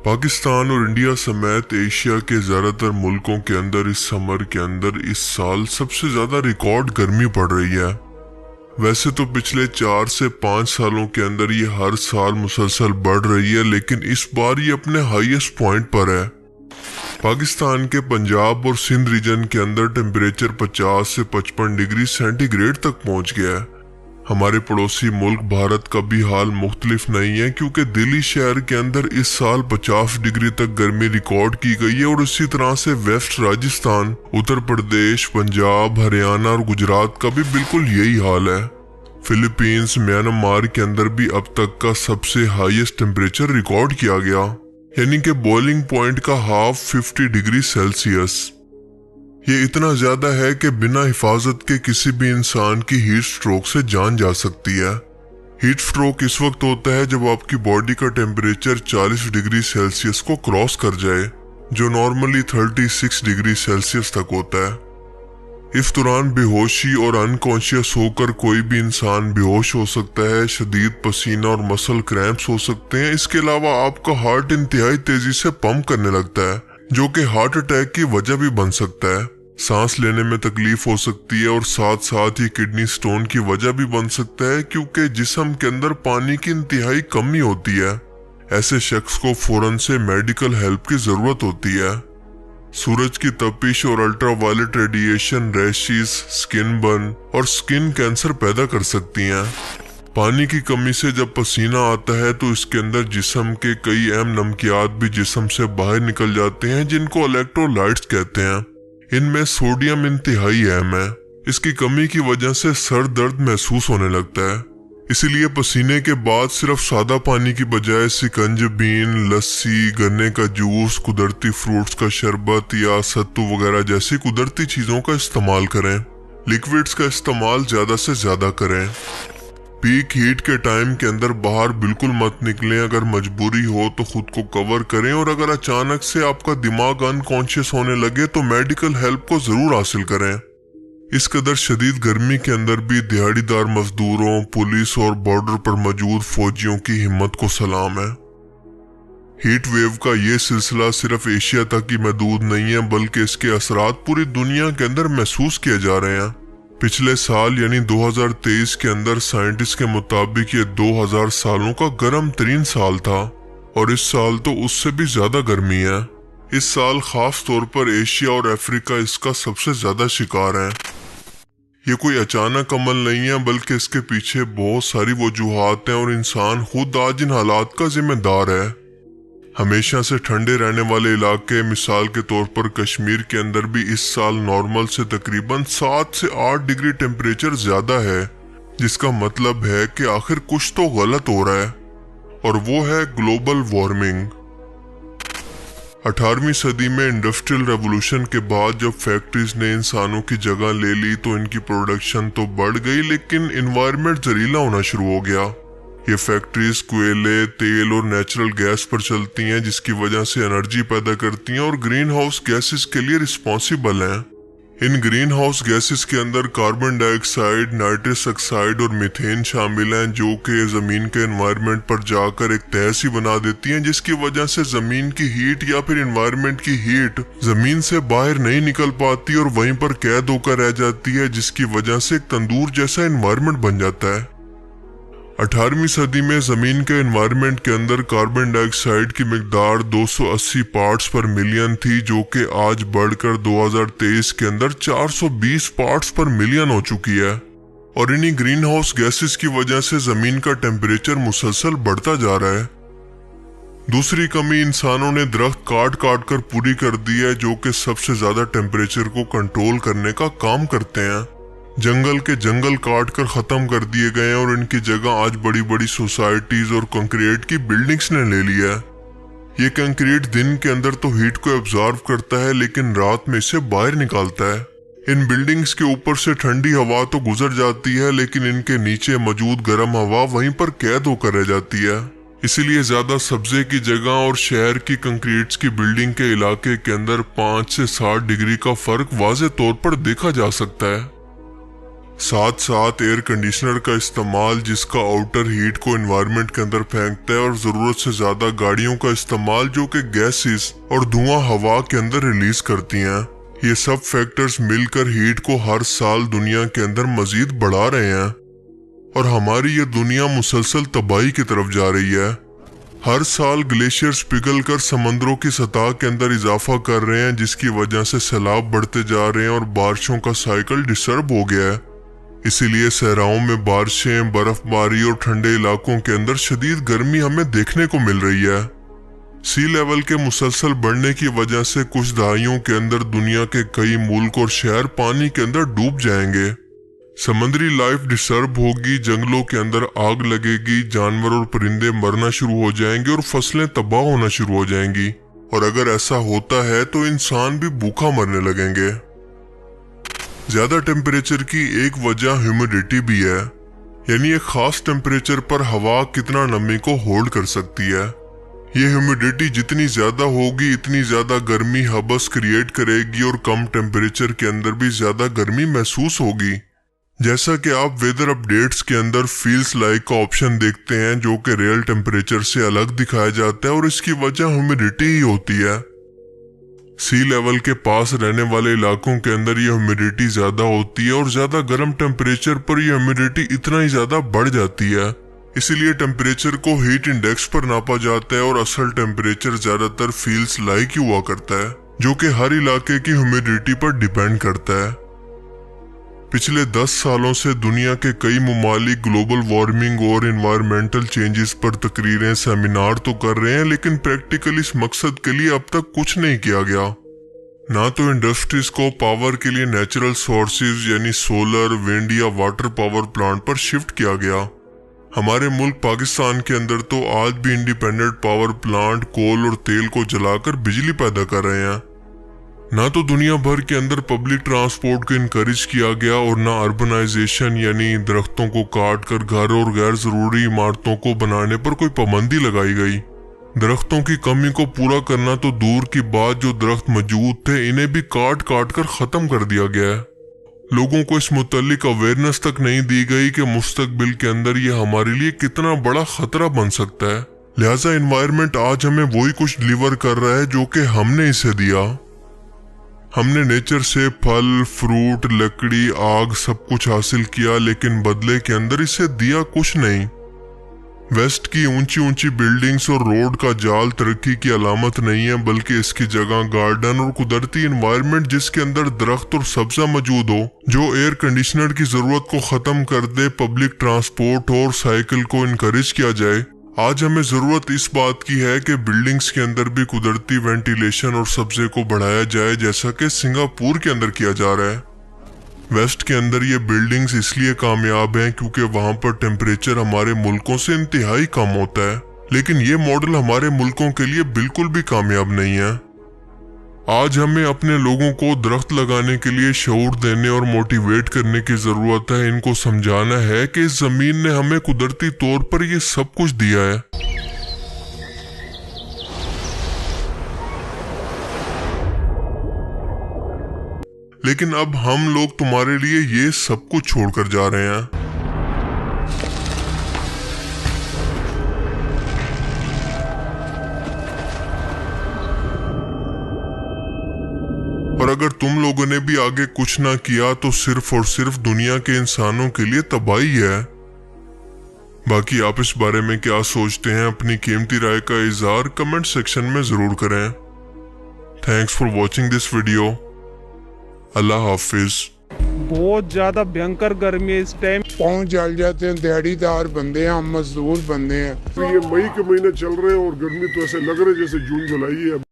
पाकिस्तान और इंडिया समेत एशिया के ज़्यादातर मुल्कों के अंदर इस समर के अंदर इस साल सबसे ज़्यादा रिकॉर्ड गर्मी पड़ रही है। वैसे तो पिछले 4 से 5 सालों के अंदर ये हर साल मुसलसल बढ़ रही है, लेकिन इस बार ये अपने हाईएस्ट पॉइंट पर है। पाकिस्तान के पंजाब और सिंध रीजन के अंदर टेम्परेचर 50 से 55 डिग्री सेंटीग्रेड तक पहुंच गया है। हमारे पड़ोसी मुल्क भारत का भी हाल मुख्तलिफ नहीं है, क्योंकि दिल्ली शहर के अंदर इस साल 50 डिग्री तक गर्मी रिकॉर्ड की गई है और इसी तरह से वेस्ट राजस्थान, उत्तर प्रदेश, पंजाब, हरियाणा और गुजरात का भी बिल्कुल यही हाल है। फिलीपींस, म्यांमार के अंदर भी अब तक का सबसे हाईएस्ट टेम्परेचर रिकॉर्ड किया गया, यानी कि बॉइलिंग पॉइंट का हाफ 50 डिग्री सेल्सियस। ये इतना ज्यादा है कि बिना हिफाजत के किसी भी इंसान की हीट स्ट्रोक से जान जा सकती है। हीट स्ट्रोक इस वक्त होता है जब आपकी बॉडी का टेम्परेचर 40 डिग्री सेल्सियस को क्रॉस कर जाए, जो नॉर्मली 36 डिग्री सेल्सियस तक होता है। इस दौरान बेहोशी और अनकॉन्शियस होकर कोई भी इंसान बेहोश हो सकता है, शदीद पसीना और मसल क्रैम्प्स हो सकते हैं। इसके अलावा आपका हार्ट इंतहाई तेजी से पंप करने लगता है, जो कि हार्ट अटैक की वजह भी बन सकता है। सांस लेने में तकलीफ हो सकती है और साथ साथ ही किडनी स्टोन की वजह भी बन सकता है, क्योंकि जिस्म के अंदर पानी की इंतहाई कमी होती है। ऐसे शख्स को फौरन से मेडिकल हेल्प की जरूरत होती है। सूरज की तपिश और ultraviolet radiation rashes, skin burn और स्किन कैंसर पैदा कर सकती हैं। पानी की कमी से जब पसीना आता है तो इसके अंदर जिस्म के कई अहम नमकियात भी जिस्म से बाहर निकल जाते हैं, जिनको इलेक्ट्रोलाइट्स कहते हैं। इनमें सोडियम इंतहाई अहम है। इसकी कमी की वजह से सर दर्द महसूस होने लगता है। इसीलिए पसीने के बाद सिर्फ सादा पानी की बजाय सिकंजबीन, लस्सी, गन्ने का जूस, कुदरती फ्रूट्स का शरबत या सत्तू वगैरह जैसी कुदरती चीजों का इस्तेमाल करें। लिक्विड्स का इस्तेमाल ज्यादा से ज्यादा करें। पीक हीट के टाइम के अंदर बाहर बिल्कुल मत निकलें। अगर मजबूरी हो तो खुद को कवर करें, और अगर अचानक से आपका दिमाग अनकॉन्शियस होने लगे तो मेडिकल हेल्प को जरूर हासिल करें। इस कदर शदीद गर्मी के अंदर भी दिहाड़ीदार मजदूरों, पुलिस और बॉर्डर पर मौजूद फौजियों की हिम्मत को सलाम है। हीट वेव का ये सिलसिला सिर्फ एशिया तक ही महदूद नहीं है, बल्कि इसके असरात पूरी दुनिया के अंदर महसूस किए जा रहे हैं। पिछले साल यानी 2023 के अंदर साइंटिस्ट के मुताबिक ये 2000 सालों का गर्म तरीन साल था, और इस साल तो उससे भी ज्यादा गर्मी है। इस साल खास तौर पर एशिया और अफ्रीका इसका सबसे ज्यादा शिकार है। ये कोई अचानक अमल नहीं है, बल्कि इसके पीछे बहुत सारी वजूहात हैं और इंसान खुद आज इन हालात का जिम्मेदार है। हमेशा से ठंडे रहने वाले इलाके, मिसाल के तौर पर कश्मीर के अंदर भी इस साल नॉर्मल से तकरीबन 7 से 8 डिग्री टेम्परेचर ज्यादा है, जिसका मतलब है कि आखिर कुछ तो गलत हो रहा है, और वो है ग्लोबल वार्मिंग। 18वीं सदी में इंडस्ट्रियल रेवोल्यूशन के बाद जब फैक्ट्रीज ने इंसानों की जगह ले ली तो इनकी प्रोडक्शन तो बढ़ गई, लेकिन एनवायरनमेंट जहरीला होना शुरू हो गया। ये फैक्ट्रीज कोयले, तेल और नेचुरल गैस पर चलती हैं, जिसकी वजह से एनर्जी पैदा करती हैं और ग्रीन हाउस गैसेस के लिए रिस्पॉन्सिबल हैं। इन ग्रीन हाउस गैसेस के अंदर कार्बन डाइऑक्साइड, नाइट्रस ऑक्साइड और मीथेन शामिल हैं, जो कि जमीन के एनवायरनमेंट पर जाकर एक तह सी बना देती हैं, जिसकी वजह से जमीन की हीट या फिर एनवायरनमेंट की हीट जमीन से बाहर नहीं निकल पाती और वहीं पर कैद होकर रह जाती है, जिसकी वजह से एक तंदूर जैसा एनवायरनमेंट बन जाता है। 18वीं सदी में जमीन के एनवायरनमेंट के अंदर कार्बन डाइऑक्साइड की मिकदार 280 पार्ट्स पर मिलियन थी, जो कि आज बढ़कर 2023 के अंदर 420 पार्ट्स पर मिलियन हो चुकी है। और इन्हीं ग्रीन हाउस गैसेस की वजह से जमीन का टेम्परेचर मुसलसल बढ़ता जा रहा है। दूसरी कमी इंसानों ने दरख्त काट काट कर पूरी कर दी है, जो कि सबसे ज्यादा टेम्परेचर को कंट्रोल करने का काम करते हैं। जंगल के जंगल काट कर खत्म कर दिए गए हैं और इनकी जगह आज बड़ी बड़ी सोसाइटीज और कंक्रीट की बिल्डिंग्स ने ले लिया है। ये कंक्रीट दिन के अंदर तो हीट को एब्जॉर्व करता है, लेकिन रात में इसे बाहर निकालता है। इन बिल्डिंग्स के ऊपर से ठंडी हवा तो गुजर जाती है, लेकिन इनके नीचे मौजूद गर्म हवा वहीं पर कैद होकर रह जाती है। इसीलिए ज्यादा सब्जे की जगह और शहर की कंक्रीट्स की बिल्डिंग के इलाके के अंदर 5 से 60 डिग्री का फर्क वाज़े तौर पर देखा जा सकता है। साथ साथ एयर कंडीशनर का इस्तेमाल जिसका आउटर हीट को एनवायरनमेंट के अंदर फेंकता है, और जरूरत से ज्यादा गाड़ियों का इस्तेमाल जो कि गैसेस और धुआं हवा के अंदर रिलीज करती हैं। ये सब फैक्टर्स मिलकर हीट को हर साल दुनिया के अंदर मजीद बढ़ा रहे हैं और हमारी ये दुनिया मुसलसल तबाही की तरफ जा रही है। हर साल ग्लेशियर्स पिघलकर समंदरों की सतह के अंदर इजाफा कर रहे हैं, जिसकी वजह से सैलाब बढ़ते जा रहे हैं और बारिशों का साइकिल डिस्टर्ब हो गया है। इसीलिए सहराओं में बारिशें, बर्फबारी और ठंडे इलाकों के अंदर शदीद गर्मी हमें देखने को मिल रही है। सी लेवल के मुसलसल बढ़ने की वजह से कुछ दहाइयों के अंदर दुनिया के कई मुल्क और शहर पानी के अंदर डूब जाएंगे। समुद्री लाइफ डिस्टर्ब होगी, जंगलों के अंदर आग लगेगी, जानवर और परिंदे मरना शुरू हो जाएंगे और फसलें तबाह होना शुरू हो जाएंगी। और अगर ऐसा होता है तो इंसान भी भूखा मरने लगेंगे। ज्यादा टेम्परेचर की एक वजह ह्यूमिडिटी भी है, यानी एक खास टेम्परेचर पर हवा कितना नमी को होल्ड कर सकती है। ये ह्यूमिडिटी जितनी ज्यादा होगी इतनी ज्यादा गर्मी हबस क्रिएट करेगी और कम टेम्परेचर के अंदर भी ज्यादा गर्मी महसूस होगी। जैसा कि आप वेदर अपडेट्स के अंदर फील्स लाइक का ऑप्शन देखते हैं जो कि रियल टेम्परेचर से अलग दिखाया जाता है, और इसकी वजह ह्यूमिडिटी ही होती है। सी लेवल के पास रहने वाले इलाकों के अंदर यह ह्यूमिडिटी ज्यादा होती है और ज्यादा गर्म टेम्परेचर पर यह ह्यूमिडिटी इतना ही ज्यादा बढ़ जाती है। इसीलिए टेम्परेचर को हीट इंडेक्स पर नापा जाता है और असल टेम्परेचर ज्यादातर फील्स लाइक ही हुआ करता है, जो कि हर इलाके की ह्यूमिडिटी पर डिपेंड करता है। पिछले 10 सालों से दुनिया के कई ममालिक ग्लोबल वार्मिंग और एनवायरमेंटल चेंजेस पर तकरीरें, सेमिनार तो कर रहे हैं, लेकिन प्रैक्टिकली इस मकसद के लिए अब तक कुछ नहीं किया गया। ना तो इंडस्ट्रीज को पावर के लिए नेचुरल सोर्सेज यानी सोलर, विंड या वाटर पावर प्लांट पर शिफ्ट किया गया। हमारे मुल्क पाकिस्तान के अंदर तो आज भी इंडिपेंडेंट पावर प्लांट कोल और तेल को जलाकर बिजली पैदा कर रहे हैं। ना तो दुनिया भर के अंदर पब्लिक ट्रांसपोर्ट को इनकरेज किया गया और ना अर्बनाइजेशन यानी दरख्तों को काट कर घर और गैर जरूरी इमारतों को बनाने पर कोई पाबंदी लगाई गई। दरख्तों की कमी को पूरा करना तो दूर की बात, जो दरख्त मौजूद थे इन्हें भी काट काट कर खत्म कर दिया गया है। लोगों को इस मुतालिक अवेयरनेस तक नहीं दी गई कि मुस्तकबिल के अंदर ये हमारे लिए कितना बड़ा खतरा बन सकता है। लिहाजा एनवायरनमेंट आज हमें वही कुछ डिलीवर कर रहा है जो कि हमने इसे दिया। हमने नेचर से फल, फ्रूट, लकड़ी, आग सब कुछ हासिल किया, लेकिन बदले के अंदर इसे दिया कुछ नहीं। वेस्ट की ऊंची ऊंची बिल्डिंग्स और रोड का जाल तरक्की की अलामत नहीं है, बल्कि इसकी जगह गार्डन और कुदरती एनवायरनमेंट जिसके अंदर दरख्त और सब्जा मौजूद हो, जो एयर कंडीशनर की जरूरत को खत्म कर दे, पब्लिक ट्रांसपोर्ट और साइकिल को इनकरेज किया जाए। आज हमें जरूरत इस बात की है कि बिल्डिंग्स के अंदर भी कुदरती वेंटिलेशन और सब्जे को बढ़ाया जाए, जैसा कि सिंगापुर के अंदर किया जा रहा है। वेस्ट के अंदर ये बिल्डिंग्स इसलिए कामयाब हैं क्योंकि वहां पर टेम्परेचर हमारे मुल्कों से इंतहाई कम होता है, लेकिन ये मॉडल हमारे मुल्कों के लिए बिल्कुल भी कामयाब नहीं है। आज हमें अपने लोगों को दरख्त लगाने के लिए शऊर देने और मोटिवेट करने की जरूरत है। इनको समझाना है कि इस जमीन ने हमें कुदरती तौर पर ये सब कुछ दिया है। लेकिन अब हम लोग तुम्हारे लिए ये सब कुछ छोड़कर जा रहे हैं। और अगर तुम लोगों ने भी आगे कुछ ना किया तो सिर्फ और सिर्फ दुनिया के इंसानों के लिए तबाही है। बाकी आप इस बारे में क्या सोचते हैं, अपनी कीमती राय का इजहार कमेंट सेक्शन में जरूर करें। Thanks for watching this video. Allah हाफिज। बहुत ज्यादा भयंकर गर्मी है इस टाइम। पाँव जल जाते हैं, दिहाड़ीदार बंदे हैं, हम मजदूर बंदे हैं। तो ये मई के महीने चल रहे हैं और गर्मी तो ऐसे लग रहे जैसे जून जुलाई है।